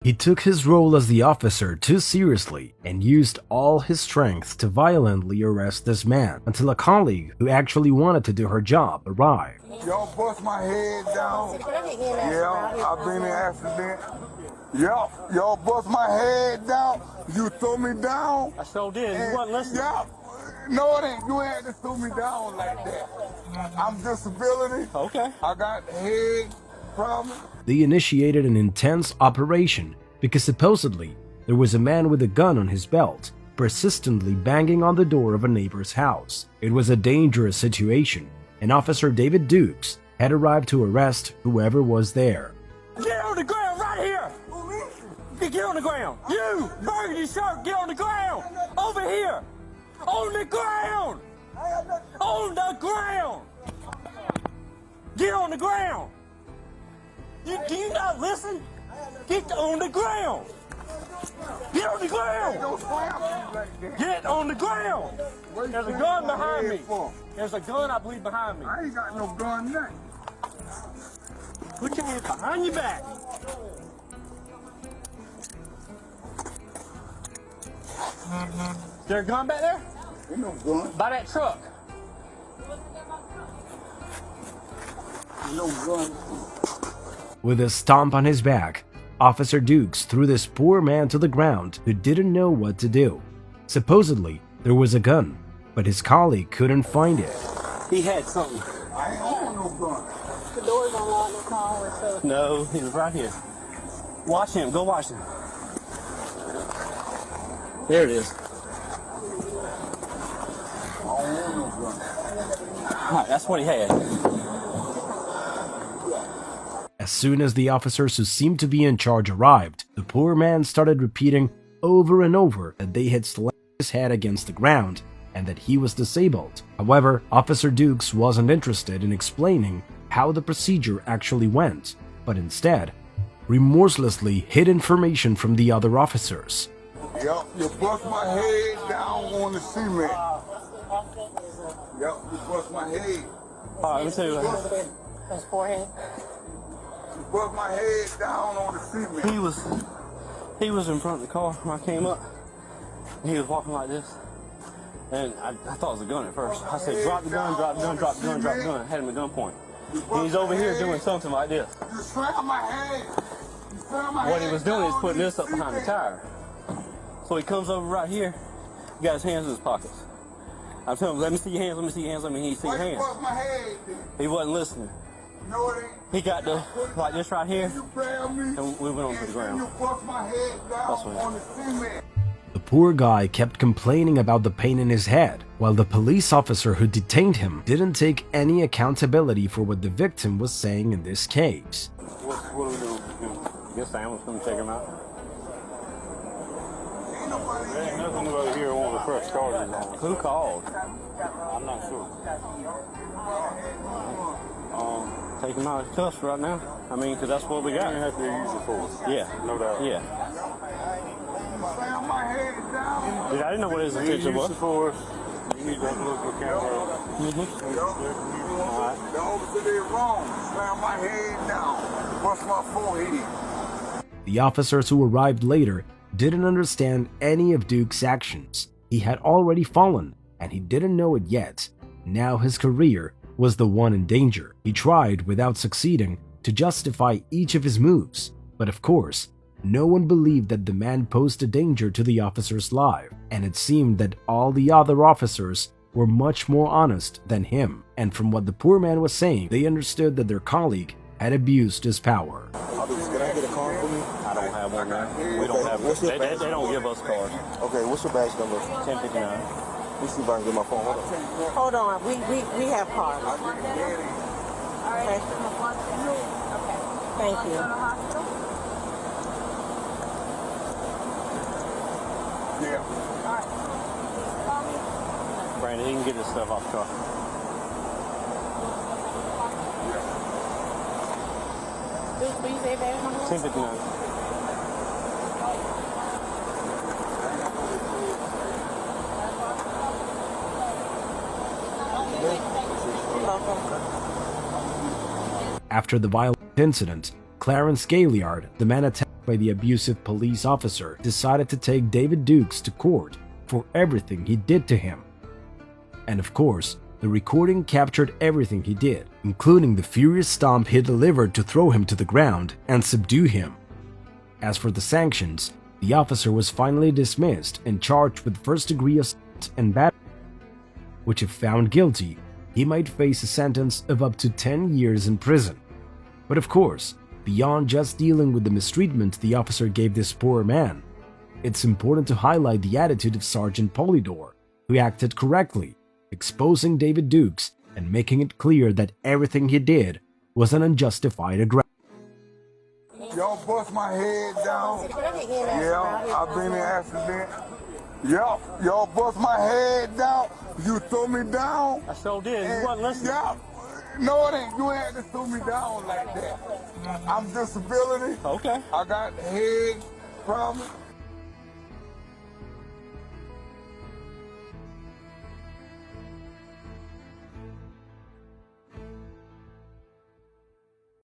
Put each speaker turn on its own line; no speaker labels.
He took his role as the officer too seriously and used all his strength to violently arrest this man until a colleague who actually wanted to do her job arrived.
Y'all bust my head down. Yeah, I've been in an accident. Y'all bust my head down. You threw me down.
I sure did. You wasn't listening.
Yeah. No, it ain't. You had to throw me down like that. I'm disability.
Okay.
I got head problem.
They initiated an intense operation because supposedly there was a man with a gun on his belt persistently banging on the door of a neighbor's house. It was a dangerous situation, and Officer David Dukes had arrived to arrest whoever was there.
Get on the ground right here! Get on the ground! You! Burgundy shirt, get on the ground! Over here! On the ground! On the ground! Get on the ground! Do you not listen? Get on the ground! Get on the ground! Get on the ground! There's a gun behind me. There's a gun, I believe, behind me.
I ain't got no gun, nothing.
Put your hands behind your back. Is there a gun back there?
Ain't no gun.
By that truck.
No gun.
With a stomp on his back, Officer Dukes threw this poor man to the ground who didn't know what to do. Supposedly, there was a gun, but his colleague couldn't find it.
He had something.
I ain't got no gun.
The door's unlocked, no car, so.
No, he was right here. Watch him. Go watch him. There it is. All right, that's what he had.
As soon as the officers who seemed to be in charge arrived, the poor man started repeating over and over that they had slammed his head against the ground and that he was disabled. However, Officer Dukes wasn't interested in explaining how the procedure actually went, but instead remorselessly hid information from the other officers.
Yep, you bust my head down on the cement. Yep, you bust my head.
All right, let me tell you what happened.
His forehead.
You bust my head down on the cement.
He was in front of the car when I came up. He was walking like this. And I thought it was a gun at first. I said, drop the gun, drop the gun, drop the gun, drop the gun. I had him at gunpoint. And he's over here doing something like this.
You slammed my head. You slammed my
What
head
he was doing is
down
putting
on
this up behind the tire. So he comes over right here, he got his hands in his pockets. I'm telling him, let me see your hands, let me see your hands, let me see your
Why you
hands.
bust my head then?
He wasn't listening.
No, it ain't.
He got the, like this right here,
You grabbed me.
and we went on to the ground.
You bust my head down
That's what
on the cement.
The poor guy kept complaining about the pain in his head, while the police officer who detained him didn't take any accountability for what the victim was saying in this case.
What do we do? Guess Sam was going to check him out.
There ain't nothing over here on the press charges on.
Who called?
I'm not sure.
Take him out of cuffs right now. I mean, because that's what we
You
got.
have to use it for us.
Yeah.
No doubt.
Yeah.
Slam my head down.
Dude, I didn't know what his
You
intention
use
was.
it for us. You need to look for camera.
The officer did wrong. Slam my head down. Bust my forehead.
The officers who arrived later didn't understand any of Duke's actions. He had already fallen, and he didn't know it yet. Now his career was the one in danger. He tried, without succeeding, to justify each of his moves, but of course, no one believed that the man posed a danger to the officer's life, and it seemed that all the other officers were much more honest than him, and from what the poor man was saying, they understood that their colleague had abused his power.
Can I get a card for me?
I don't have one now. We don't have one. They don't give us cards.
Okay, what's your badge number?
1059.
Let me see if I can get my phone.
Hold on, we have cards. Okay. Thank you.
Yeah.
Brandon, he can get this stuff off the car.
Will you say that?
1059.
After the violent incident, Clarence Gaillard, the man attacked by the abusive police officer, decided to take David Dukes to court for everything he did to him. And of course, the recording captured everything he did, including the furious stomp he delivered to throw him to the ground and subdue him. As for the sanctions, the officer was finally dismissed and charged with first-degree assault and battery, which if found guilty, he might face a sentence of up to 10 years in prison. But of course, beyond just dealing with the mistreatment the officer gave this poor man, it's important to highlight the attitude of Sergeant Polydor, who acted correctly, exposing David Dukes and making it clear that everything he did was an unjustified aggression.
Y'all bust my head down. Yeah, I've been in an accident. Yeah, y'all bust my head down. You threw me down.
I sure did. You wasn't listening.
Yeah. No, it ain't. You ain't to throw me down like that. I'm disability.
Okay.
I got head problems.